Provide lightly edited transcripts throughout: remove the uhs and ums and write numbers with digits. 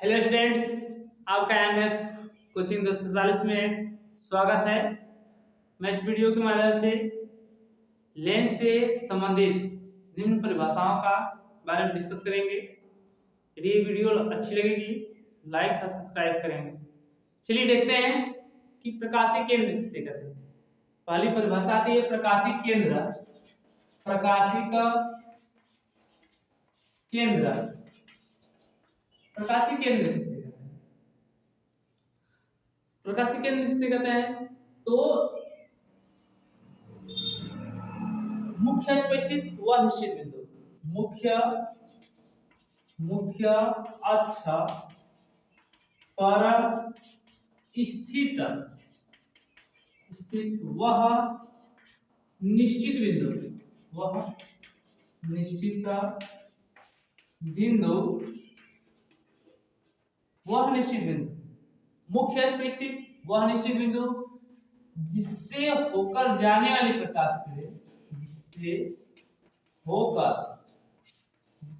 Hello students, आपका MS coaching 245 में स्वागत है। मैं इस वीडियो के माध्यम से लेंस से संबंधित निम्न परिभाषाओं का बारे में डिस्कस करेंगे। यदि ये वीडियो अच्छी लगेगी लाइक और सब्सक्राइब करेंगे। चलिए देखते हैं कि प्रकाशीय केंद्र किसे कहते हैं। पहली परिभाषा आती है प्रकाशीय केंद्र। प्रकाशिक केंद्र, प्रकाशीय केंद्र किसे कहते हैं? प्रकाशीय केंद्र किसे कहते हैं? तो मुख्य स्थित वह निश्चित बिंदु, मुख्य अक्ष पर स्थित वह निश्चित बिंदु, मुख्य अक्ष पर स्थित वह निश्चित बिंदु जिससे होकर जाने वाली प्रकाश किरण, जिससे होकर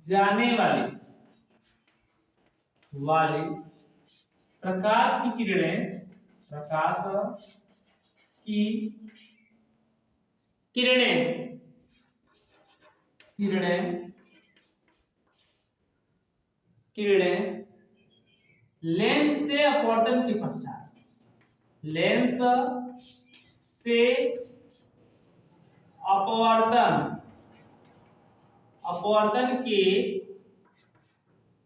जाने वाली प्रकाश की किरणें, लेंस से अपवर्तन के पश्चात, अपवर्तन के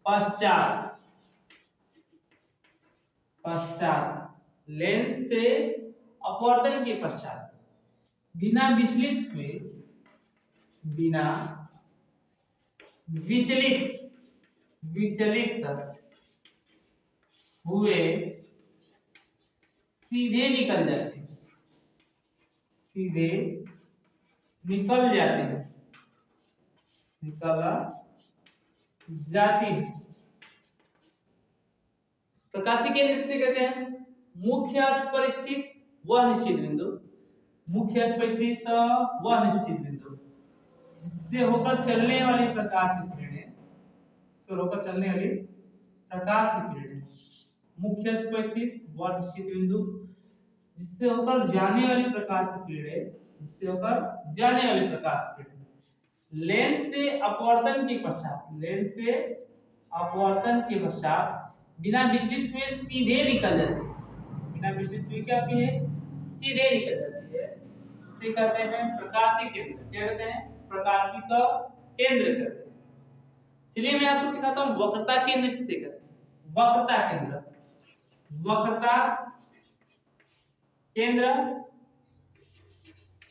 पश्चात लेंस से अपवर्तन के पश्चात बिना विचलित हुए सीधे निकल जाती है। प्रकाशीय केंद्र किसे कहते हैं? मुख्य अक्ष पर स्थित वह निश्चित बिंदु, जिससे होकर चलने वाली प्रकाश की किरणें, मुख्य अक्ष पर स्थित वह निश्चित बिंदु जिससे होकर जाने वाली प्रकाश की किरणें, लेंस से अपवर्तन के पश्चात बिना विचलित हुए सीधे निकल जाती है। इसे कहते हैं प्रकाशीय केंद्र। क्या कहते हैं? प्रकाशिक केंद्र कहते हैं। चलिए मैं आपको सिखाता हूँ वक्रता केंद्र किसे कहते हैं। वक्रता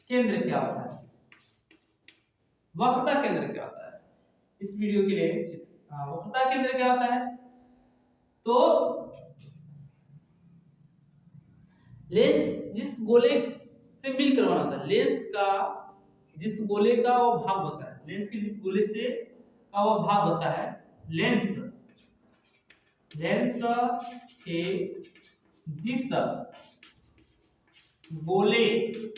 केंद्र क्या होता है? वक्रता केंद्र क्या होता है? इस वीडियो के लिए वक्रता केंद्र क्या होता है? तो लेंस जिस गोले से मिलकर बना होता है, लेंस का जिस गोले का वो भाग होता है, लेंस के जिस गोले से का वो भाग होता है, लेंस के जिस गोले का वह भाग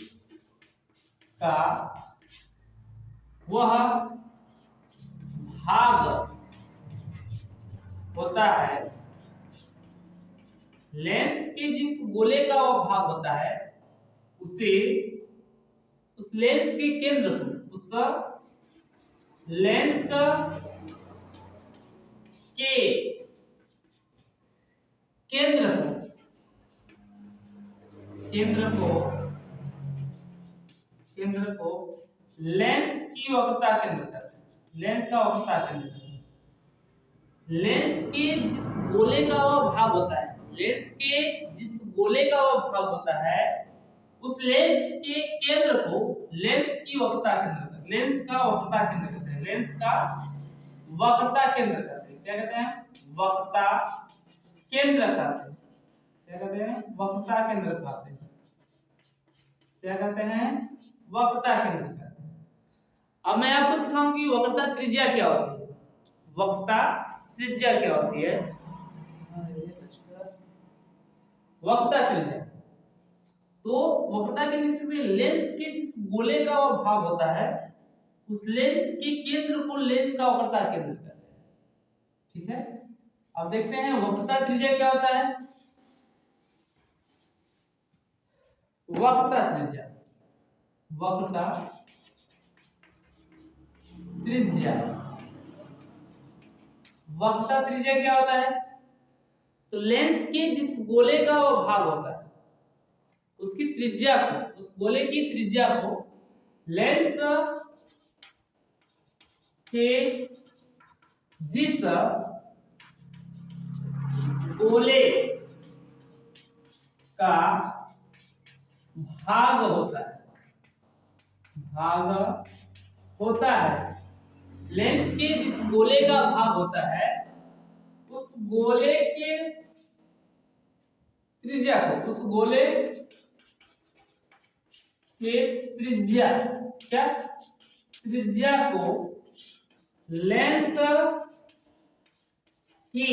होता है, लेंस के जिस गोले का वह भाग होता है उसे उस लेंस के केंद्र को, केंद्र को लेंस की वक्रता केंद्र कहते हैं। लेंस का वक्रता केंद्र, लेंस के जिस गोले का वह भाग होता है, उस लेंस के केंद्र को लेंस का वक्रता केंद्र कहते हैं। क्या कहते हैं? वक्रता केंद्र कहते हैं। अब मैं आपको सिखाऊंगा कि वक्रता त्रिज्या क्या होती है। वक्रता त्रिज्या तो वक्रता केंद्र से लेंस के जिस गोले का वह भाग होता है उस लेंस के केंद्र को लेंस का वक्रता केंद्र कहते हैं। ठीक है, अब देखते हैं वक्रता त्रिज्या क्या होता है। वक्रता त्रिज्या, वक्रता त्रिज्या, वक्रता त्रिज्या क्या होता है। तो लेंस के जिस गोले का वो भाग होता है उसकी त्रिज्या को, उस गोले की त्रिज्या को लेंस के जिस गोले का भाग होता है, भाग होता है, लेंस के जिस गोले का भाग होता है उस गोले के त्रिज्या को, उस गोले के त्रिज्या, क्या त्रिज्या को लेंस की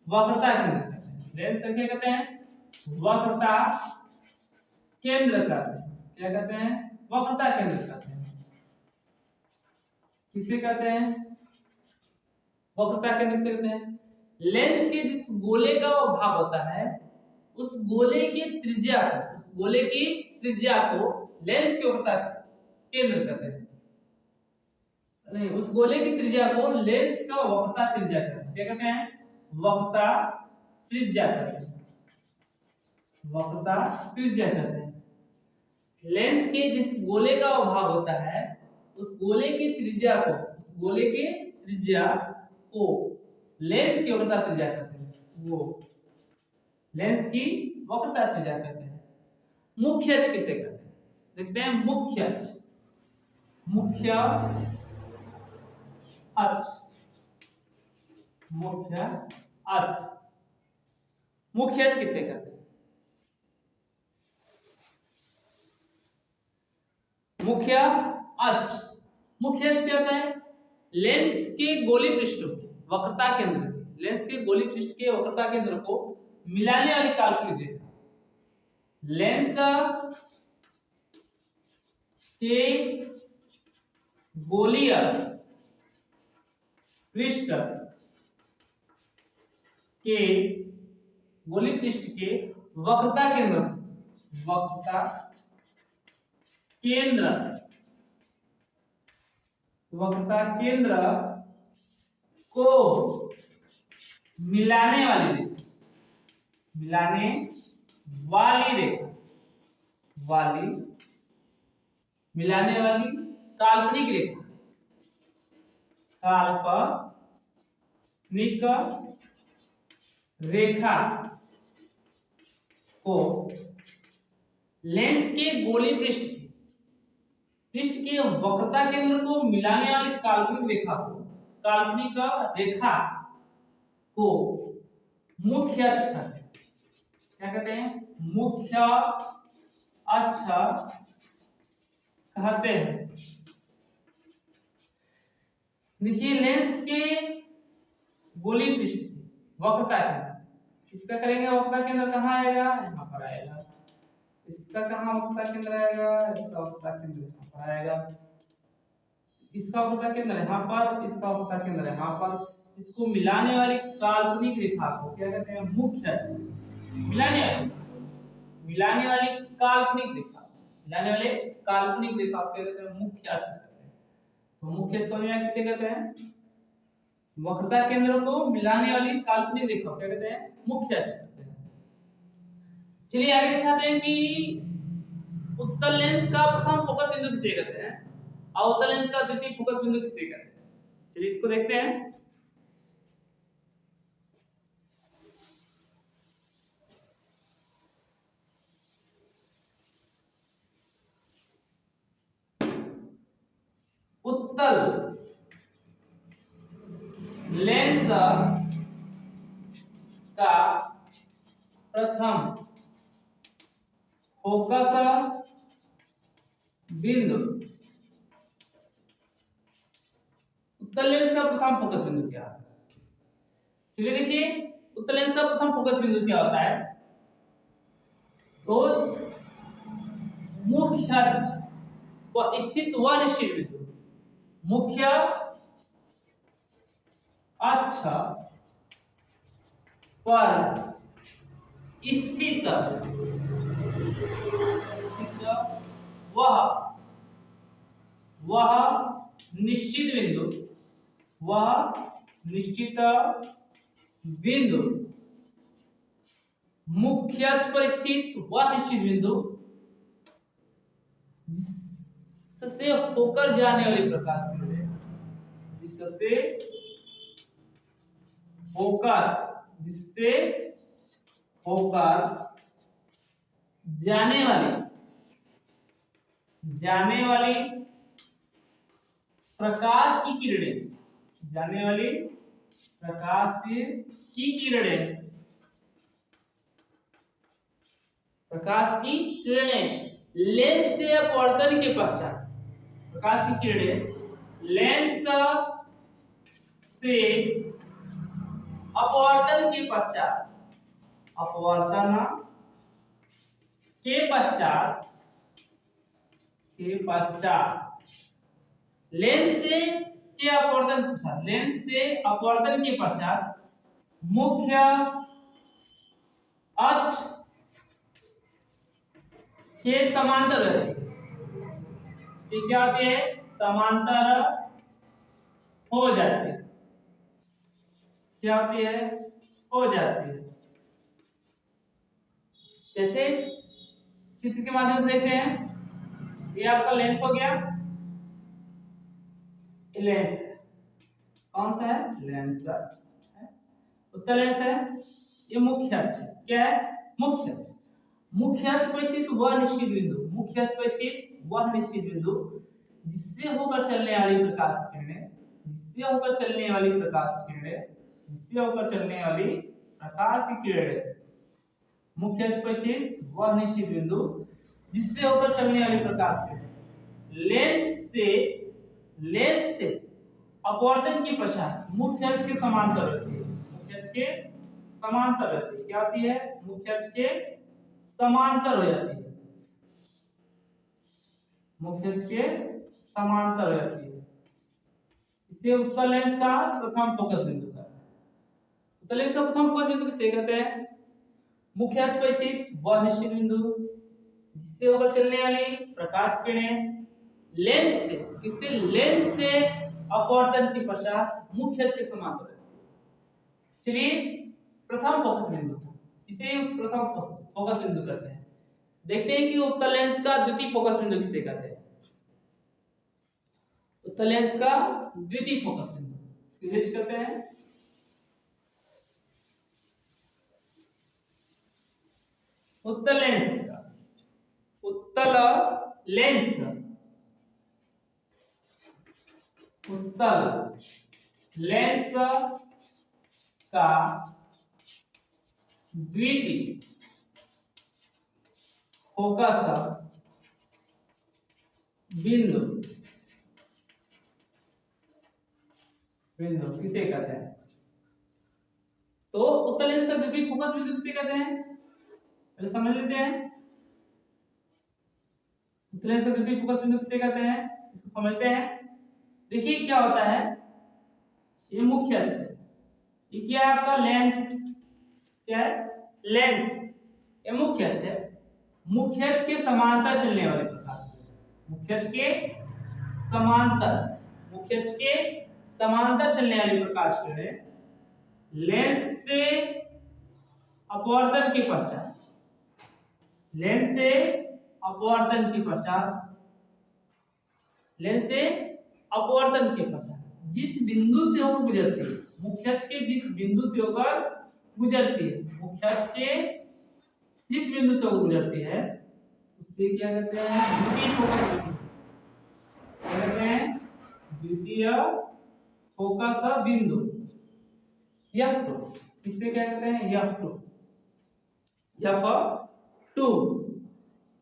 वक्रता केंद्र कहते हैं। लेंस क्या कहते हैं, वक्रता केंद्र कहते हैं। क्या कहते हैं, वक्रता केंद्र कहते हैं। किसे कहते हैं, वक्रता केंद्र से कहते हैं। लेंस के जिस गोले का वो भाग होता है उस गोले की त्रिज्या को, उस गोले की त्रिज्या को लेंस की वक्रता केंद्र कहते हैं। नहीं, उस गोले की त्रिज्या को लेंस का वक्रता त्रिज्या कहते हैं। क्या कहते हैं, वक्रता त्रिज्या कहते हैं, वक्रता त्रिज्या कहते हैं। लेंस के जिस गोले का भाग होता है उस गोले की त्रिज्या को, उस गोले की त्रिज्या को लेंस की वक्रता त्रिज्या कहते हैं। वो लेंस की वक्रता त्रिज्या कहते हैं। मुख्य अक्ष किसे कहते हैं, देखते हैं मुख्य अक्ष, मुख्य अक्ष, मुख्य अक्ष, मुख्य अक्ष किसे कहते हैं। मुख्य अक्ष, मुख्य अक्ष क्या होता है, लेंस के गोली पृष्ठ वक्रता केंद्र, लेंस के गोली पृष्ठ के वक्रता केंद्र को मिलाने वाली काल्पनिक रेखा, लेंस के गोलीय पृष्ठ के, गोली पृष्ठ के वक्रता केंद्र, वक्रता केंद्र, वक्रता केंद्र को मिलाने वाली रेखा, मिलाने वाली रेखा, वाली, मिलाने वाली काल्पनिक रेखा, काल्पनिक रेखा को लेंस के गोली पृष्ठ के वक्रता केंद्र को मिलाने वाली काल्पनिक रेखा को, काल्पनिक रेखा को मुख्य अक्ष कहते हैं। क्या कहते हैं, मुख्य अक्ष कहते हैं। देखिए लेंस के गोली पृष्ठ वक्रता केंद्र, इसका करेंगे वक्रता केंद्र कहाँ आएगा, यहाँ पर आएगा। इसका कहाँ वक्रता केंद्र आएगा, इसका वक्रता केंद्र यहाँ पर आएगा। इसका वक्रता केंद्र यहाँ पर, इसका वक्रता केंद्र यहाँ पर। इसको मिलाने वाली काल्पनिक रेखा को क्या कहते हैं, मुख्य अक्ष। मिलाने वाली काल्पनिक रेखा, मिलाने वाले काल्पनिक रेखा को क्या कहते हैं, मुख्य अक्ष कहते हैं। तो मुख्य संज्ञा किसे कहते हैं, वक्रता केंद्र को मिलाने वाली काल्पनिक रेखा को क्या कहते हैं, मुख्य अक्ष कहते हैं। चलिए आगे दिखाते हैं कि उत्तल लेंस का प्रथम फोकस बिंदु किसे कहते हैं, अवतल लेंस का द्वितीय फोकस बिंदु किसे कहते हैं। चलिए इसको देखते हैं। उत्तल लेंस का प्रथम फोकस बिंदु, उत्तल लेंस का प्रथम फोकस बिंदु क्या है। चलिए देखिए उत्तल लेंस का प्रथम फोकस बिंदु क्या होता है, तो मुख्य अक्ष व स्थित व निश्चित बिंदु, मुख्य अक्ष पर स्थित वह वह निश्चित बिंदु मुख्य अक्ष पर स्थित वह निश्चित बिंदु जिससे होकर जाने वाली प्रकाश किरणें जिससे होकर जाने वाली प्रकाश की किरणें लेंस से अपवर्तन के पश्चात प्रकाश की किरणें लेंस से अपवर्तन के पश्चात लेंस से अपवर्तन के पश्चात मुख्य अक्ष के समांतर क्या होती है? समांतर हो जाती है। क्या होती है? हो जाती है। जैसे चित्र के माध्यम से देखते हैं, ये आपका लेंस हो गया, लेंस कौन सा है? लेंस है, उत्तल लेंस है। ये मुख्य अक्ष क्या है? मुख्य अक्ष पर स्थित वह निश्चित बिंदु जिससे होकर चलने वाली प्रकाश किरणें मुख्य अक्ष पर स्थित वह निश्चित बिंदु जिससे होकर चलने वाली प्रकाश किरणें लेंस से अपवर्तन के पश्चात मुख्य अक्ष के समांतर रहती है। क्या होती है? मुख्य अक्ष के समांतर हो जाती है। इसे उत्तल लेंस का प्रथम फोकस बिंदु किसे कहते हैं? मुख्य अक्ष पर स्थित वह निश्चित बिंदु जिससे होकर चलने वाली प्रकाश किरणें लेंस से अपवर्तन के पश्चात मुख्य अक्ष के समांतर है। चलिए प्रथम फोकस बिंदु, इसे प्रथम फोकस बिंदु कहते हैं। देखते हैं कि उत्तल लेंस का द्वितीय फोकस बिंदु किसे कहते हैं? उत्तल लेंस का द्वितीय फोकस बिंदु किसे कहते हैं? उत्तल लेंस का द्वितीय फोकस बिंदु किसे कहते हैं? तो उत्तल लेंस का द्वितीय फोकस बिंदु किसे कहते हैं? पहले समझ लेते हैं। उत्तल लेंस का द्वितीय फोकस बिंदु किसे कहते हैं, इसको समझते हैं। देखिए क्या होता है, ये मुख्य अक्ष है, ये क्या है आपका? लेंस। क्या है? लेंस। ये मुख्य अक्ष है। मुख्य अक्ष के समांतर चलने वाले प्रकाश, मुख्य अक्ष के समांतर चलने वाली प्रकाश किरणें लेंस से अपवर्तन के पश्चात जिस बिंदु से होकर गुजरती है, मुख्य अक्ष के जिस बिंदु से होकर गुजरती है, उससे क्या कहते हैं? द्वितीय फोकस बिंदु। कहते हैं द्वितीय फोकस बिंदु F2। इसे क्या कहते हैं? F2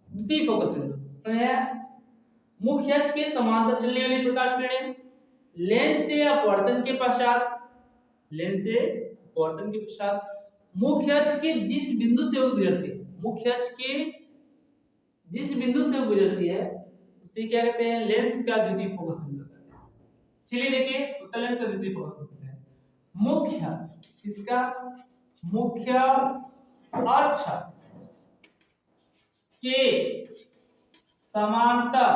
द्वितीय फोकस बिंदु। मुख्य अक्ष के समांतर चलने वाली प्रकाश किरणें लेंस से अपवर्तन के पश्चात मुख्य अक्ष के जिस बिंदु से गुजरती है, उसे क्या कहते हैं? लेंस का द्वितीय फोकस बिंदु कहते हैं। चलिए देखिए उत्तल लेंस का द्वितीय फोकस बिंदु है मुख्य, किसका? मुख्य अक्ष के समांतर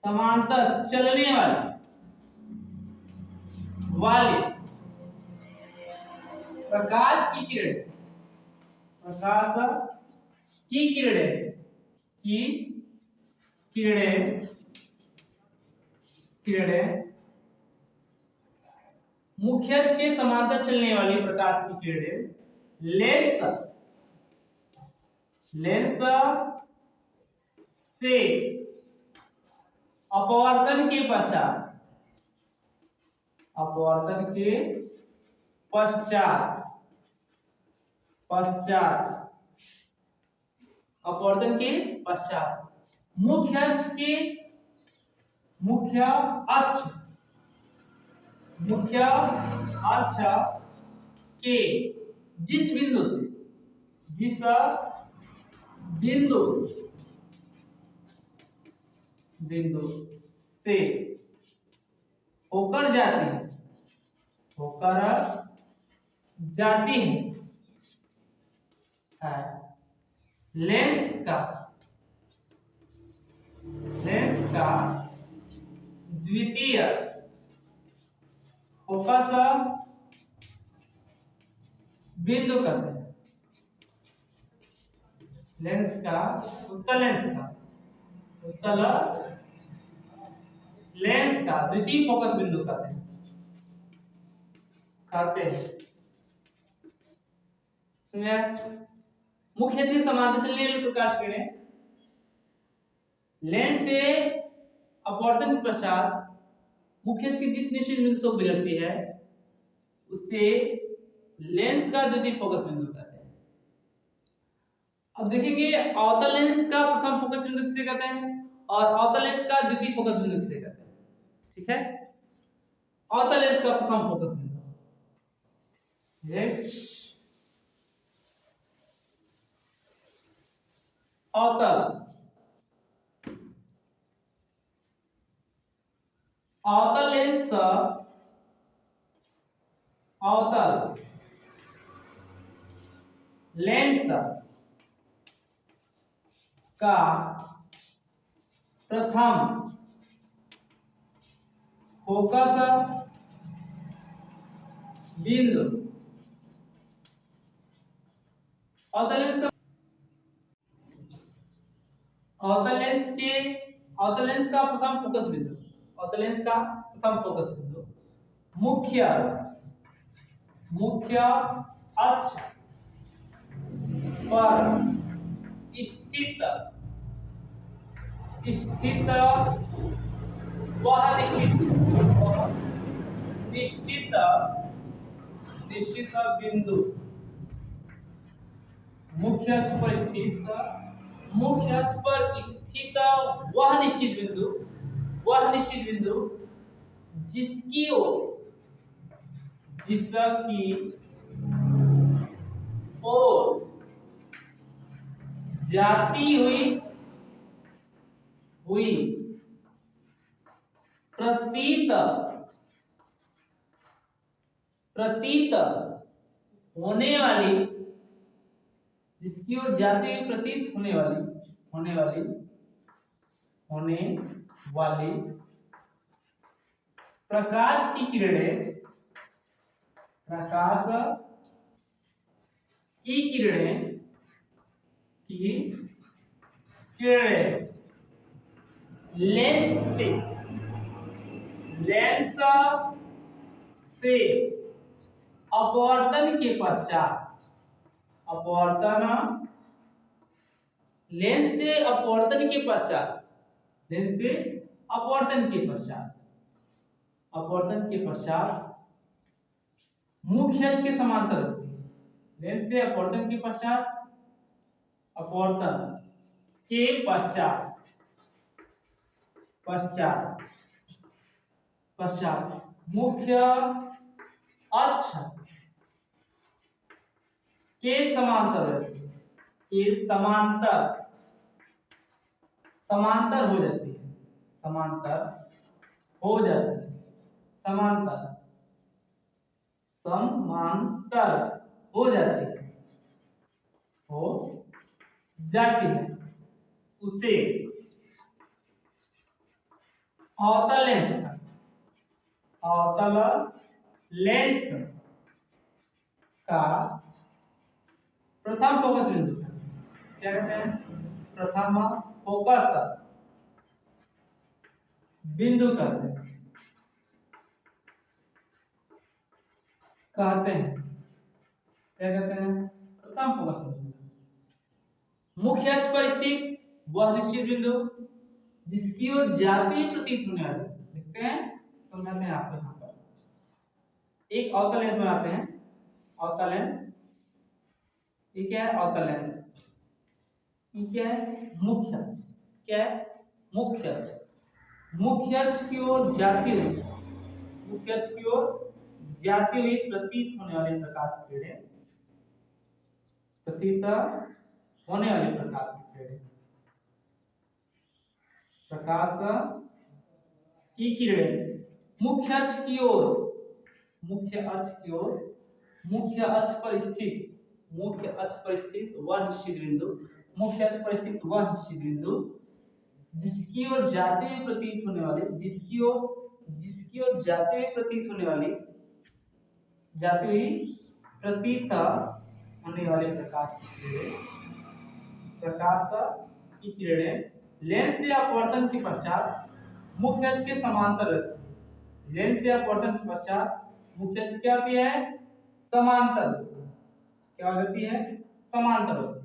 समांतर चलने वाले प्रकाश की किरण, प्रकाश की किरणें, की किरणें किरणें मुख्य अक्ष के समांतर चलने वाली प्रकाश की किरणें लेंस लेंस से अपवर्तन के पश्चात, अपवर्तन के पश्चात पश्चात अपवर्तन के पश्चात मुख्य अक्ष के मुख्य अक्ष मुख्य अक्ष के जिस बिंदु से जिस बिंदु बिंदु से होकर जाती है होकर जाती है लेंस का द्वितीय फोकस बिंदु कहते हैं। लेंस का उत्तल लेंस का द्वितीय फोकस बिंदु कहते हैं। मुख्य अक्ष समांतर चलने वाली प्रकाश किरणें लेंस से अपवर्तन के पश्चात मुख्य अक्ष की जिस निश्चित बिंदु से गुजरती है उससे लेंस का द्वितीय फोकस बिंदु कहते हैं। अब देखेंगे अवतल लेंस का प्रथम फोकस बिंदु किसे कहते हैं और अवतल लेंस का द्वितीय फोकस बिंदु किसे कहते हैं। ठीक है, अवतल लेंस का प्रथम फोकस बिंदु अवतल अवतल लेंस अवतल लेंस का प्रथम फोकस बिंदु अवतल लेंस अवतल लेंस का प्रथम फोकस बिंदु अवतल लेंस का प्रथम फोकस बिंदु मुख्य अक्ष पर स्थित वह निश्चित बिंदु मुख्य अक्ष पर स्थित वह निश्चित बिंदु जिसकी ओर जाती हुई प्रतीत होने वाली जिसकी ओर जाती हुई प्रतीत होने वाली प्रकाश की किरणें लेंस से अपवर्तन के पश्चात लेंस से अपवर्तन के पश्चात मुख्य अक्ष के समांतर होती है। लेंस से अपवर्तन के पश्चात मुख्य अक्ष के समांतर समांतर हो जाती है, हो जाती है, उसे अवतल लेंस का प्रथम फोकस बिंदु क्या कहते हैं? प्रथम फोकस बिंदु कहते हैं, क्या कहते हैं? प्रथम फोकस बिंदु। मुख्य अक्ष पर स्थित वह निश्चित बिंदु जिसकी ओर जाती प्रतीत होने वाली, देखते हैं, समझाते हैं आपको। यहाँ पर एक अवतल लेंस बनाते हैं, अवतल लेंस, ये क्या है? अवतल लेंस, ये क्या है? मुख्य अक्ष, क्या है? मुख्य अक्ष, मुख्य अक्ष की ओर जाती हुई, मुख्य अक्ष की ओर जाती हुई प्रतीत होने वाली प्रकाश किरणें, प्रतीत होने वाली प्रकाश किरणें, प्रकाश की किरणें मुख्य अक्ष की ओर, मुख्य अक्ष की ओर, मुख्य अक्ष पर स्थित, मुख्य अक्ष पर स्थित वह निश्चित बिंदु, मुख्य अक्ष पर स्थित वह निश्चित बिंदु जिसकी ओर जाते हुए प्रतीत होने वाली, जिसकी ओर जाते हुए प्रतीत होने वाली, जाती हुई प्रतीत होने वाले प्रकाश की किरणें लेंस से अपवर्तन के पश्चात मुख्य अक्ष के समांतर रहती है। लेंस से अपवर्तन के पश्चात मुख्य अक्ष क्या होती है? समांतर, क्या होती है? समांतर होती है,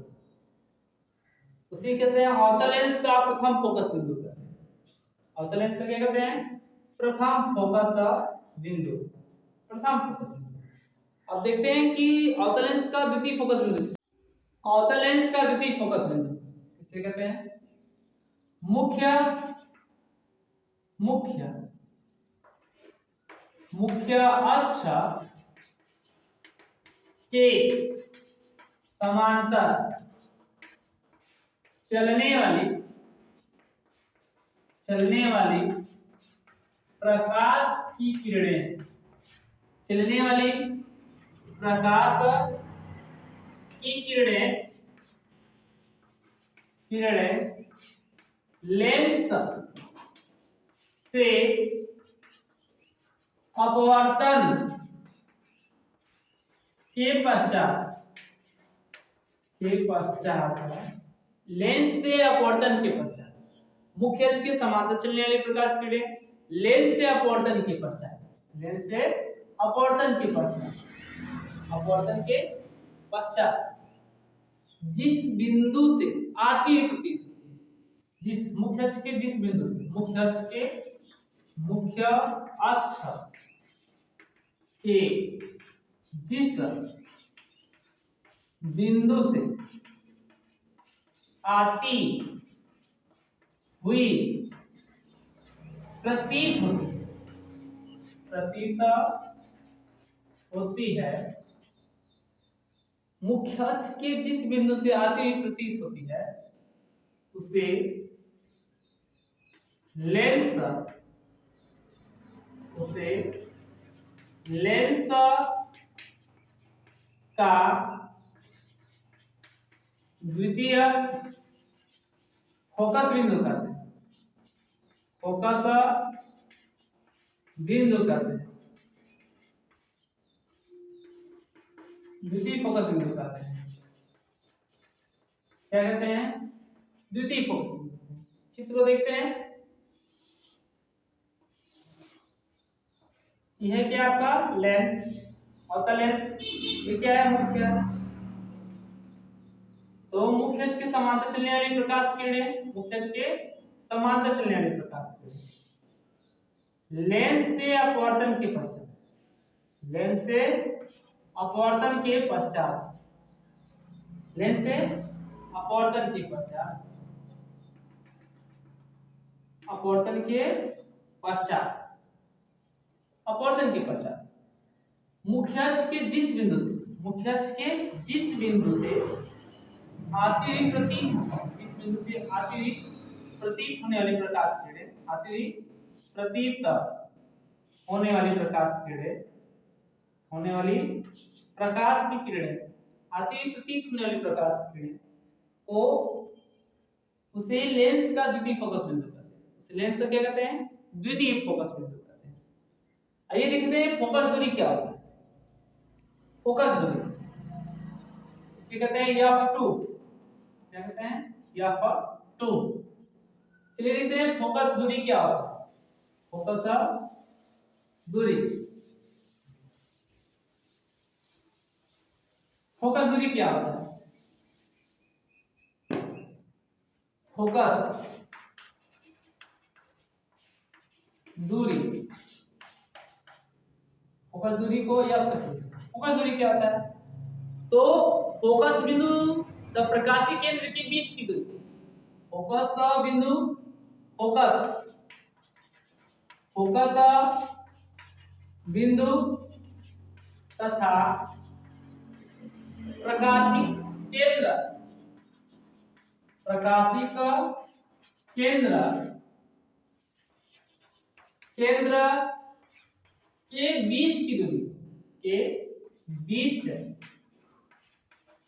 उसे कहते हैं अवतल लेंस का प्रथम फोकस बिंदु कहते हैं। अवतल लेंस का क्या कहते हैं? प्रथम फोकस बिंदु, प्रथम फोकस बिंदु। अब देखते हैं कि अवतल लेंस का द्वितीय फोकस बिंदु, अवतल लेंस का द्वितीय फोकस बिंदु किसे कहते हैं? मुख्य अक्ष के समांतर चलने वाली प्रकाश की किरणें, चलने वाली प्रकाश की किरणें लेंस से अपवर्तन के पश्चात, लेंस से अपवर्तन के पश्चात, मुख्य अक्ष के समांतर चलने वाली प्रकाश किरणें लेंस से अपवर्तन के पश्चात, लेंस से अपवर्तन के पश्चात जिस बिंदु से आती हुई प्रतीत होती है, जिस मुख्य अक्ष के जिस बिंदु से, मुख्य अक्ष के जिस बिंदु से आती हुई प्रतीत होती है, मुख्य अक्ष के जिस बिंदु से आती हुई प्रतीत होती है उसे लेंस का द्वितीय फोकस बिंदु कहते हैं, द्वितीय फोकस बिंदु कहते हैं, क्या कहते हैं? द्वितीय फोकस बिंदु। चित्र देखते हैं, यह है क्या आपका लेंस, अवतल लेंस, ये क्या है? मुख्य। तो मुख्य अक्ष के समांतर चलने वाली प्रकाश किरणें, मुख्य अक्ष के समांतर चलने वाली प्रकाश किरणें लेंस से अपवर्तन के पश्चात, लेंस से अपवर्तन के पश्चात, लेंस से अपवर्तन के पश्चात, अपवर्तन के पश्चात, अपवर्तन के पश्चात मुख्य अक्ष के जिस बिंदु से, मुख्य अक्ष के जिस बिंदु से आती हुई प्रतीत, जिस बिंदु से आती हुई प्रतीत होने वाली प्रकाश किरणें, आती हुई प्रतीत होने वाली प्रकाश किरणें होने वाली प्रकाश की किरणें, आती हुई प्रतीत होने वाली प्रकाश की किरणें को उसे लेंस का द्वितीय फोकस बिंदु कहते हैं। उसे लेंस का क्या कहते हैं? द्वितीय फोकस बिंदु कहते हैं। आइए देखते हैं फोकस दूरी क्या होता है। फोकस दूरी इसे कहते हैं f2। क्या कहते हैं? f2। चलिए देखते हैं फोकस दूरी क्या होता है। फोकस दूरी, फोकस दूरी क्या होता है? फोकस दूरी, फोकस दूरी को फोकस दूरी क्या होता है? तो फोकस बिंदु द प्रकाशीय केंद्र के बीच की दूरी, फोकस का बिंदु, फोकस फोकस का बिंदु तथा प्रकाशीय केंद्र, प्रकाशीय का केंद्र, केंद्र के बीच की दूरी, के बीच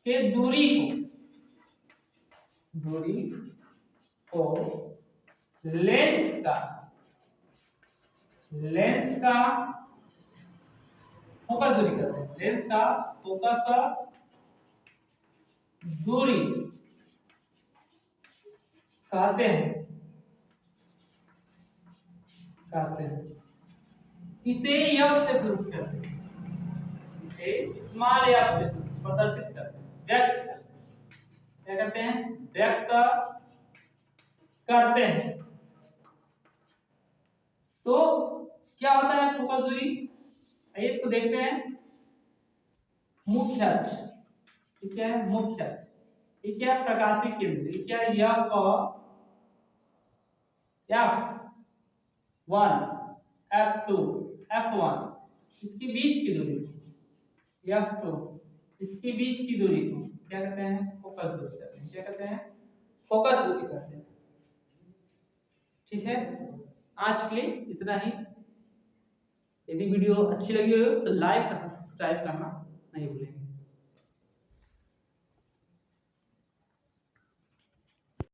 के दूरी को लेंस का फोकस दूरी कहते हैं। लेंस का फोकस दूरी कहते हैं। इसे f से प्रदर्शित करते हैं, इसे स्मॉल f से प्रदर्शित करते हैं, व्यक्त करते हैं। क्या करते हैं? व्यक्त करते हैं। तो क्या होता है फोकस दूरी? आइए इसको देखते हैं। मुख्य अक्ष, ठीक है, मुख्य अक्ष, ये क्या? प्रकाशीय केंद्र, ये क्या? f1, f2, f1, इसके बीच की दूरी f2, इसके बीच की दूरी को क्या कहते हैं? फोकस दूरी कहते हैं। क्या कहते हैं? फोकस दूरी कहते हैं। ठीक है, आज के लिए इतना ही। यदि वीडियो अच्छी लगी हो तो लाइक तथा सब्सक्राइब करना नहीं भूलें।